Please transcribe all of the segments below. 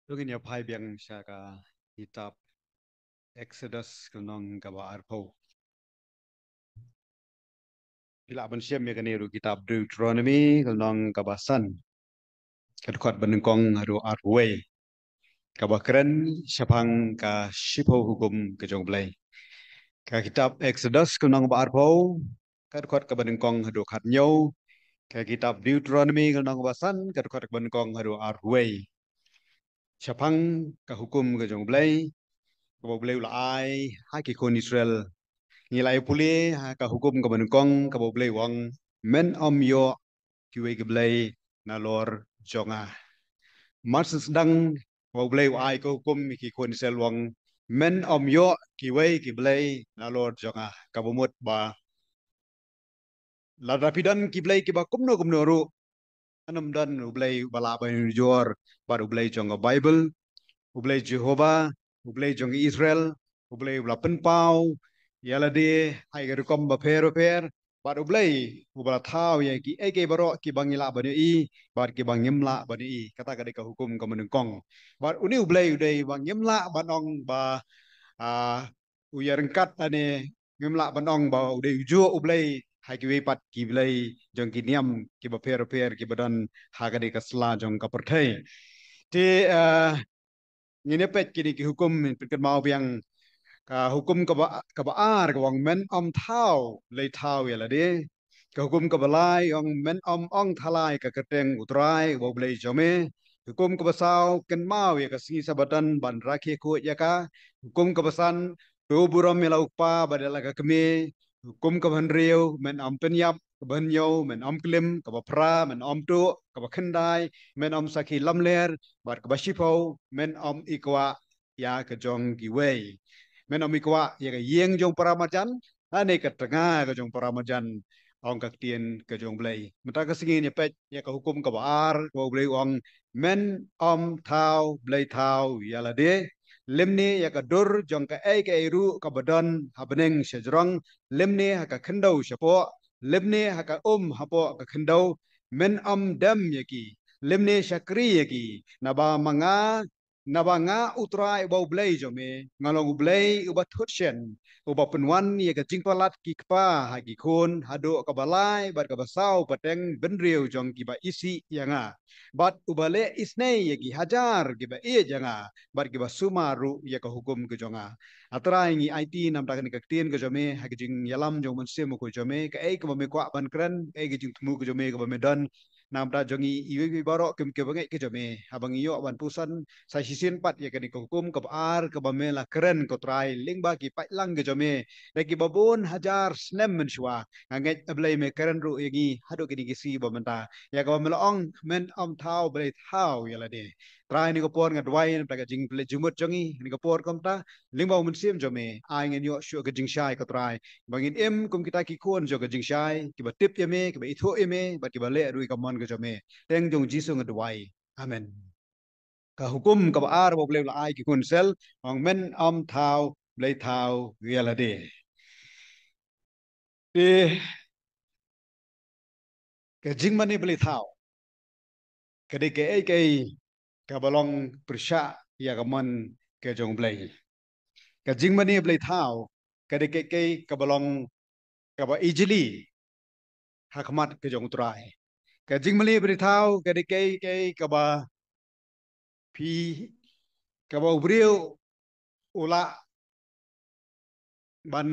Lugin ya pai biang syaka kitab Exodus kunong kaba arpo. Bila ban siam ya kaniru kitab Deuteronomy kunong kabasan. Kadukot benengkong haru arway. Kaba keren syapang ka shipo hukum kejong belai. Ka kitab Exodus kunong ba arpo. Kadukot ka benengkong haru katnyo. Ka kitab Deuteronomy kunong kabasan. Kadukot ka benengkong haru arway. Syapang ka hukum kejong belai. Kaba belai ulai hai ki kon Israel ngilai puli ka hukum ka banukong ka boblay wang men om yo kiwe giblay na lor jonga mas sedang boblay ai ka hukum ki kon sel wang men om yo kiwe giblay na lor jonga ka bumut ba la rapidan kiblay ki ba kumno ru anam dan ublay bala ba jor ba ublay jonga bible ublay jehovah ublay jonga israel ublay bla penpau yala de hai ga kom ba per bar ublay ubala thau ye ki eke baro ki bangila bani i bar ki bangimla bani i kata ka ka hukum ka menengkong bar uni ublay udai bangimla banong ba uyarengkat ane ngimla banong ba udai ujo ublay hai ki pat ki blay jong ki niam ki ba per ki badan ha ka ka sla jong ka perthai ti ngine pet kini ki hukum pikir mau biang ka hukum ka baar ka wang men om thau lei thau ya la de ka hukum ka balai ong men om ong thalai ka keteng utrai wo blei jome hukum ka basau ken mau ya ka singi sabatan ban rakhe ko ya ka hukum ka basan tu buram ya la upa badala ka keme hukum ka ban riu men om penyap ka ban yo men om klim ka ba pra men om tu ka ba khendai men om sakhi lamler bat ka ba shipau men om ikwa ya ka jong ki wei men ami kwa ya ka yeng jong paramajan ane ka tengah ka jong paramajan ong ka tien ka jong blai mata ka singi ni pet ya ka hukum ka bar ko blai ong men om thau blai thau ya la de lemni ya ka dur jong ka ai ka ru ka badan habneng sejrong lemni ha ka khendau shapo lemni ha ka hapo ka khendau men om dam ya ki lemni shakri ya ki naba manga nabanga utrai bau blai jome ngalong blai uba thutshen uba penwan ye ka jingpalat ki kpa ha ki khon hado ka balai bar ka basau pateng benriu jong ki ba isi yanga bat ubale isnei ye ki hajar ki ba ie janga bar ki ba sumaru ye ka hukum ke jonga atra ngi IT nam ta ka tien ke jome ha ki jing yalam jong man semu ko jome ka ei ka ba me kwa ban kran ei ki jing tumu ke jome ka ba me dan nam ta jongi iwi baro kem ke bangai ke jome habang iyo ban pusan sa sisin pat ya kani hukum ke ar ke bamela keren ko trai ling ba ki pai lang ke jome lagi babun hajar snem men shwa ngai ablai me keren ru yagi hado kini kisi bamenta ya ko melong men om thau blai thau ya la de trai ni ko por ngat wai ta ka jing ple jumut jongi ni ko por kom ta ling ba mun sim jome ai ngen yo shu ke jing shai ko trai bangin em kum kita ki kon jo ke jing shai ki ba tip ye me ki ba itho ye me ba ki ba le ru ka mon ke jome teng jong jisu ngat wai amen ka hukum ka baar bo ble ai ki kun sel ong men om thau ble thau wiela de e ka jing mani ble thau ka de ke ai ke ka balong persha ya ka mon ke jong ble ka jing mani ble thau ka de ke ka balong ka ba ijili hakmat ke jong trai ka jing mani ble thau ka de ke ka ba phi ka ba ubriu ula ban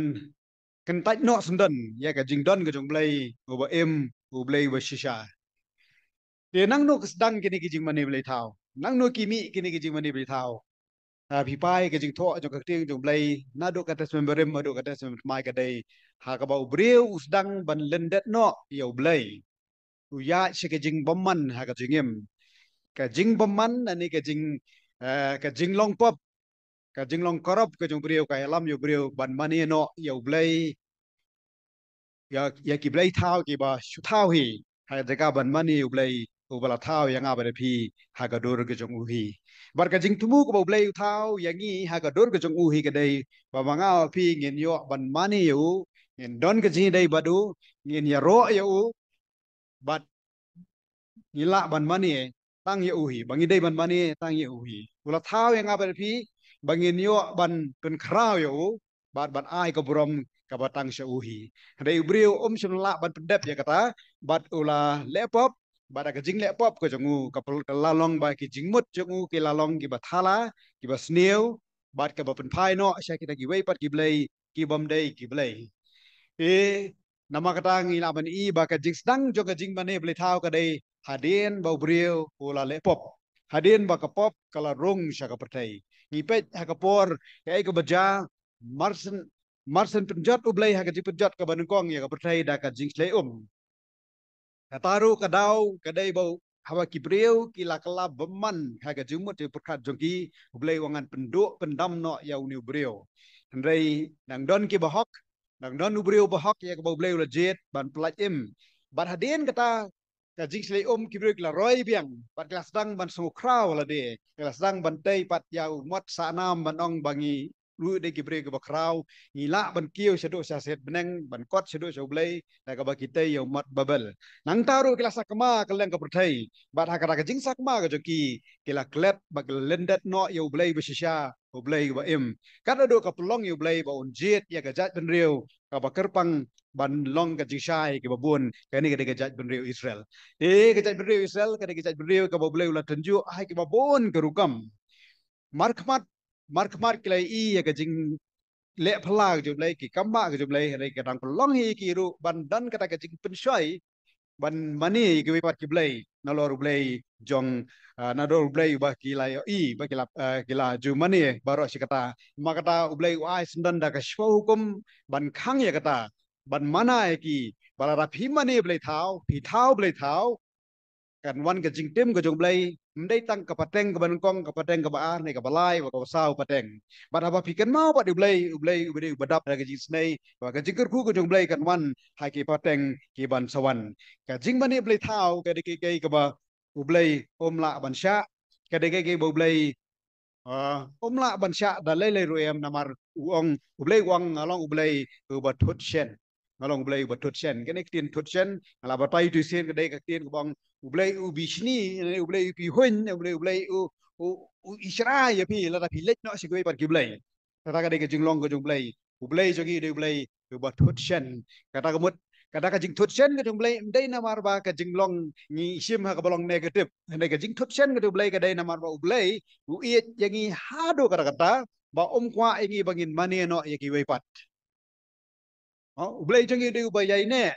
kentaj no sundan ya ka jing don ka jong ble uba em uble ba shisha dia nang no sedang kini kijing mani beli thau nang no kimi kini kijing mani beli thau phi pai ke jing tho jo ka ting jong blai na do ka tes memberem ma do ka tes mai ka dai ha ka bau breu sedang ban lendet no yo blai u ya se ke jing bomman ha ka jingem ka jing bomman ani ka jing long pop ka jing long korop ka jong breu ka lam yo breu ban mani no yo blai ya ki blai thau ki ba shu thau hi ha de ka ban mani yo blai ubala thau yang abare phi ha ka dur ke jong u hi bar ka jing tumu ko blai thau yang ngi ha ka dur ke jong u hi ka dai ba manga phi ngin yo ban mani yo ngin don ke ji dai badu ngin ya ro yo bat ngila ban mani tang ye uhi bangin dei ban mani tang ye uhi ula thau yang apa pi bangin yo ban pen krau yo ban ai ko brom ka batang sha uhi dei brio shun la ban pedep ya kata bat ula lepop bada ka jing lepop ko jongu ka lalong ba ki jingmut jongu ki lalong ki bathala ki basneu bat ka ba pen pai no sha kita ki wei pat ki blei ki bom dei ki blei nama kata ngila ban i ba ka jing sedang jo ka jing mane blei thau ka dei hadien bau brio ula lepop hadien ba ka pop kala rong sha ka pertai ngipet ha ka por kai ka baja marsen marsen penjat ublai ha ka jing penjat ka banengkong ya ka pertai da ka jing slei kataru kadau kadai bau hawa kibriu kila kala beman haga jumut di perkat jongki ublai wangan penduk pendam no ya uni ubriu hendrai nang don ki bahok nang don ubriu bahok ya ka bau ublai jet ban pelaj im ban hadin kata ka jing slei kibriu kila roi biang pat kila sedang ban sungu kraw la de kila sedang ban tei pat ya umat sanam ban ong bangi lu de kibriu ke bakraw ngila ban kiu sedu sa set beneng ban kot sedu sa ublai na ka ba kita ya umat babel nang taru kila sakma kaleng ka pertai bat hakara ka jing sakma ka joki kila klet bag lendet no ya ublai besisya ublai ba im kada do ka pelong ya ublai ba unjit ya ka jat ben riu ka ba kerpang ban long ka jishai ke babun ka ni ka jat ben riu Israel ka jat ben riu Israel ka jat ben riu ka ba ublai ulah tenju ai ke babun ke rukam markmat markmat kila i ya ka jing lệ phala ke jublai ki kamba ke jublai hari ke dang pelong hi ki ru ban dan kata ke jing pensai ban mani ki wipat ki blai nalor blai jong nador blai ba ki la i ba ki la ju mani baro si kata ma kata blai ai sendan da ka shwa hukum ban khang ya kata ban mana ki bala rapi mani blai thau pi thau blai thau kan wan ke jing tim ke jong blai mdai tang ke pateng ke banungkong ke pateng ke baar ne ke balai wa ke sau pateng bat apa pikan mau pat blai badap ke jing snei wa ke jing ku ke jong blai kan wan hai ke pateng ke ban sawan ke jing bani blai thau ke de ke ba blai om la ban sha ke de ke blai om la ban sha da le ruem namar uong blai wang along blai ba thut shen ngalong blai ba thut shen ke nek tin thut shen ala ba tai tu sen ke de ke tin bong ublay ubishni ublay pihun ublay isra ya pi la pi lek no sigoi par kiblay kata ka de ke jinglong ko jonglay ublay jogi de ublay ba thutchen kata ka mut kata ka jing thutchen ke jonglay dai na mar ba ka jinglong ni sim ha ka bolong negatif ne ka jing thutchen ke ublay ka dai na mar ba ublay u iet yangi hado kata kata ba kwa ingi bangin mani no ya ki wei pat ublay jongi de ubay yai ne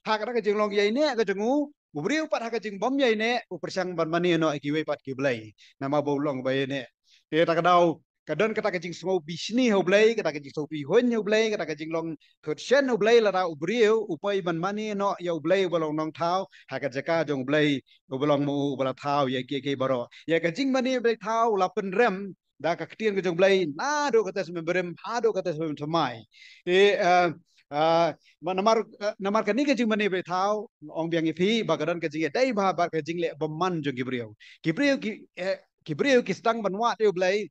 ha kata ka jinglong yai ne ka jongu Ubriu pat haka jing bom yai ne upersang ban mani no ikiwe pat kiblai nama bolong baye ne te ta kadau kadon kata kajing smo bisni hoblai kata kajing so pi hon hoblai kata kajing long thot shen hoblai la da ubriu upai ban mani no ya ublai bolong nong thau haka jaka jong blai bolong mu bala thau ya ke baro ya kajing mani blai thau la pen rem da ka ketien ke jong blai na do kata sem berem ha do kata sem thamai e namar namar kani ke jing mani be thau ong biang ipi bagadan ke jing dai ba ba ke jing le beman jong gibriu gibriu ki stang banwa te blai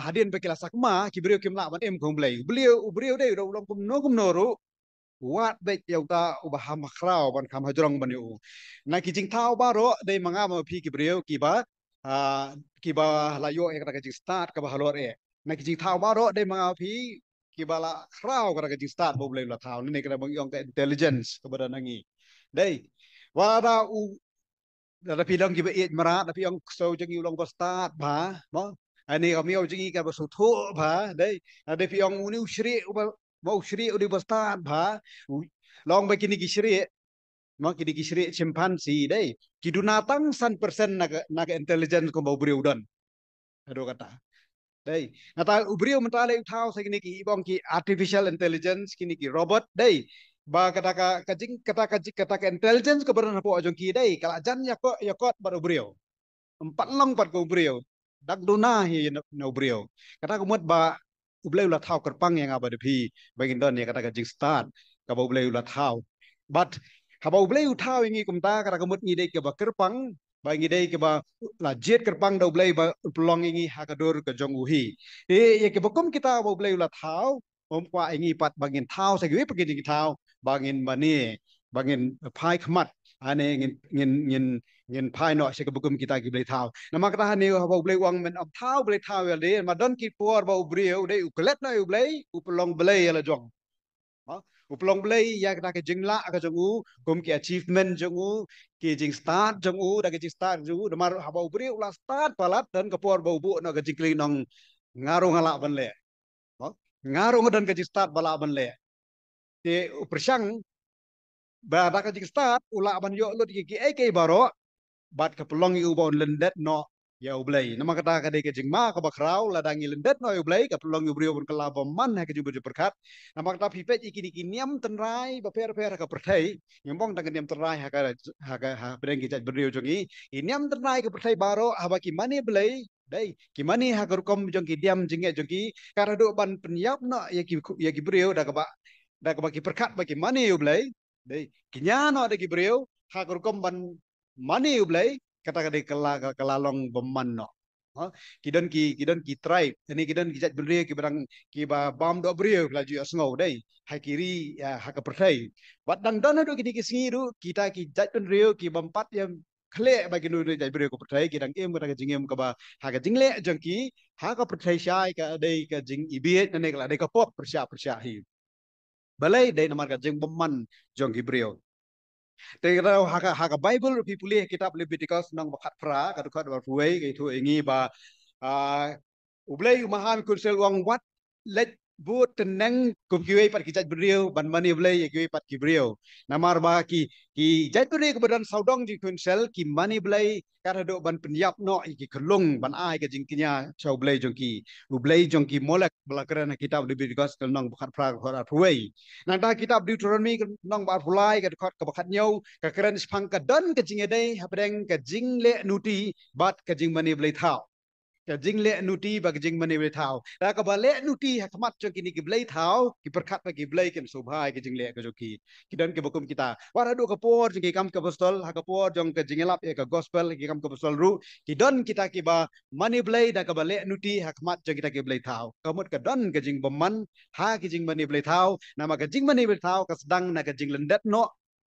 hadin pe kila sakma gibriu kim la ban em kong blai beliau dai ro long kum no ro wat be yau ta ubah makrau ban kam hajrong ban yu na ki jing thau ba ro dai manga ma pi gibriu ki ba la yo e kata ke jing start ka ba halor e na ki jing thau ba ro dai manga pi kibala kraw kara ka start bo blay la taw ni kara bang yong ka intelligence ka bada nangi dai wada u da pi dong kiba it mara da pi yong so jeng yu long ba start ba mo ani ka miyo jeng ka ba so tho ba dai da pi yong uni usri ba mo usri udi ba start ba long ba kini ki shri mo kini ki shri chimpanzee dai kiduna tang 100% naga intelligence ko ba buri udan ado kata đây ta ubrio mentale thao sai kini ki ibong ki artificial intelligence kini ki robot đây ba kata ka intelligence ko baran po ajong ki đây kala jan ya ko bar ubrio empat long pat ko ubrio dak duna hi na ubrio kata ko mot ba ublay la thao kerpang yang aba de pi bagin don ya kata ka jing start ka ba ublay la thao but haba ublay thao ingi kumta kata ko mot ngi de ke ba kerpang ba ngi dei ke ba la jet kerpang do blai ba pelong ingi hakadur ke jong uhi ye ke bokom kita ba blai la thau om kwa ingi pat bangin thau sa gwe pagin thau bangin mani bangin phai khmat ane ngin ngin ngin เงินภายนอกใช้กับบุกุมkita ki boleh tahu nama kata hani haba boleh uang men am tahu boleh tahu ya de madon ki por ba ubrio de ukelet na boleh upelong boleh ya la jong upelong boleh ya kita ke jingla ka jongu kum ki achievement jongu ki jing start jongu da ki jing start jongu damar haba ubrio ulah start palat dan ke por ba ubu na ke jingkling nong ngarung ala ban le ngarung dan ke jing start bala ban le te upersang ba da ke jing start ulah ban yo lut ki ke baro bat ka pelong yu bon lendet no ya ublay nama kata ka de ke jing ma ka bakrau la dangi lendet no ublay ka pelong yu brio bon kala man ha ke ju berkat nama kata pipet iki di kiniam tenrai ba per per ka perthai nyambong tang kiniam tenrai ha bedeng ki jaj brio jongi iniam tenrai ka perthai baro ha ba ki mani blay dai ki mani ha ka kom jong ki diam jinge jongi kara do ban penyap no ya ki brio da ka ba ki perkat ba ki mani ublay dai kinya no da ki brio ha ka kom ban mani ublay kata kata kelalong beman no kidon ki tribe ini kidon ki jat beri ki barang ki ba bam do beri laju asngau dai hai kiri ya hak pertai wadang don do ki singi du kita ki jat beri ki bampat yang kle bagi nu jat beri ko pertai ki dang em kata jingem ka ba hak jingle jengki hak pertai syai ka dai ka jing ibiet ne ka dai ka pop persya hi balai dai namar ka jing beman jong ki beri Tengah haka Bible pipuli kitab Leviticus nang bakat pra kaduk berfuai itu ingi ba ublay umahan kunsel uang wat let bu teneng kum kiwe pat kijat beriau ban mani ublay kiwe pat kibriau namar ba ki jat beriau kebadan saudong di kunsel ki mani ublay karena dok ban penyap no ki kelung ban ai ke jingkinya chau ublay jongki molek belakran kitab Leviticus nang bakat pra kaduk berfuai nang ta kitab Deuteronomy nang ba fulai kaduk bakat nyau kekeren sepang kadon ke jingedai habreng ke jingle nuti bat ke jing mani ublay thau ke jing le nuti ba ke jing mani blai thau da ka ba le nuti ha khamat cho kini ki blai thau ki perkhat ba ki blai ken subhai ke jing le ke joki ki dan ke bokum kita wara do ka por ki kam ke apostol ha ka por jong ke jing lap ke gospel ki kam ke apostol ru ki don kita ki ba mani blai da ka ba le nuti ha khamat cho kita ki blai thau kamut ka don ke jing beman ha ki jing mani blai thau nama ke jing mani blai thau ka sedang na ke jing lendet no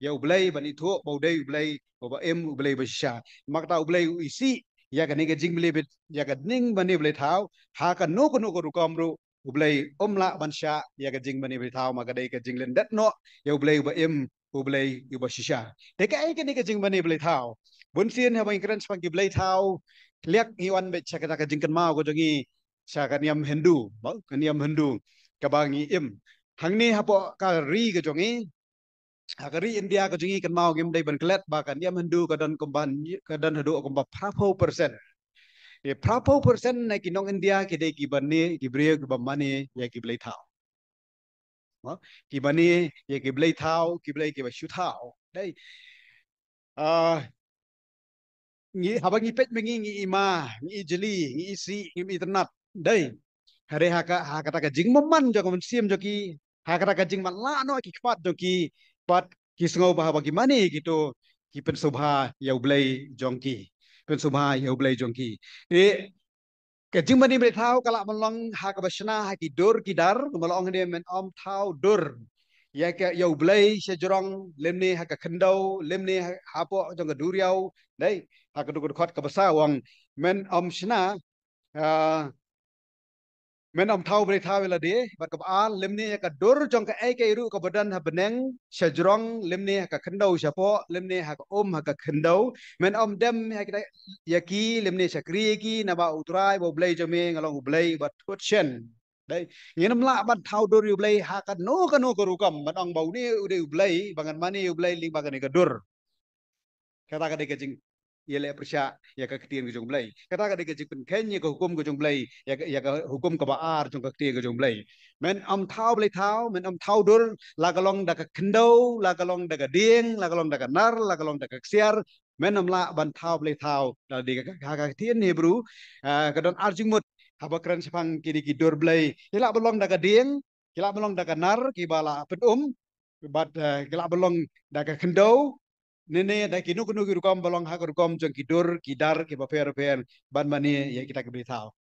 ya ublay ban itu bau dai ublay bau em ublay basya makta ublay isi ya kan ni jing beli ya kan ning bani beli tahu ha kan no ko rukom ru ublay la bansha ya kan jing bani beli tahu maka dai ka jing lendet no ya ublay ba em ublay ba shisha de ka ai kan ni ka jing bani beli tahu bun sien ha bang keren spang ki beli tahu liak iwan be cha ka jing kan mau ko jongi cha kan yam hindu ba kan yam hindu ka bangi im hang ni ha po ka ri ka jongi Agari India ko jingi kan mau game day ban klet bahkan dia mendu kadan hadu komba prapo persen. Ye prapo persen na kinong India kide ki bani ki brio ki bamani ya ki blai thao. Ki bani ya ki blai thao ki blai ki ba shu thao. Dai ngi haba ngi pet mengi ngi ima ngi jeli ngi isi ngi internet. Dai hare haka ta ka jing mamman jo kon sim jo ki haka ta ka jing man la no ki kpat jo ki pat ki sngau bah bagaimana gitu ki pen subha ya ublay jongki pen subha ya ublay jongki e ke jing mani bre thau kala malong ha ka basna ha ki dur ki dar malong ne men om thau dur ya ke ya ublay se jorong lemne ha ka khendau lemne ha po jong ka duriau dai ha ka du khot ka basa wang men om sna men om thau bre thau la de bat ka al lemne ka dur jong ka ai ke ru ka badan ha beneng shajrong lemne ka khandau shapo lemne ha ka ha ka khandau men om dem ha ka yaki lemne shakri ki na ba utrai bo blai jame ngalong blai bat thot chen dai ngenam la bat thau dur yu blai ha ka no ka ru kam bat ong bau ni u de blai bangan mani yu blai ling bangan ka dur kata kata kecing ia le persya ya ka ketien ke jong blai kata kata kecing pen ken ya ka hukum ke jong blai ya ka hukum ke baar jong ka ketien ke jong blai men am thau blai thau men am thau dur la ka long da ka kendau la ka long da ka ding la ka long da ka nar la ka long da ka ksiar men am la ban thau blai thau da di ka ketien hebru ka don arjing mut haba keren sepang kini ki dur blai ila belong da ka ding kila belong da ka nar ki bala pen bat kila belong da ka kendau nene da kinu kunu ki rukom balong ha rukom jong kidur kidar ki ba per ban mani ya kita ke beritahu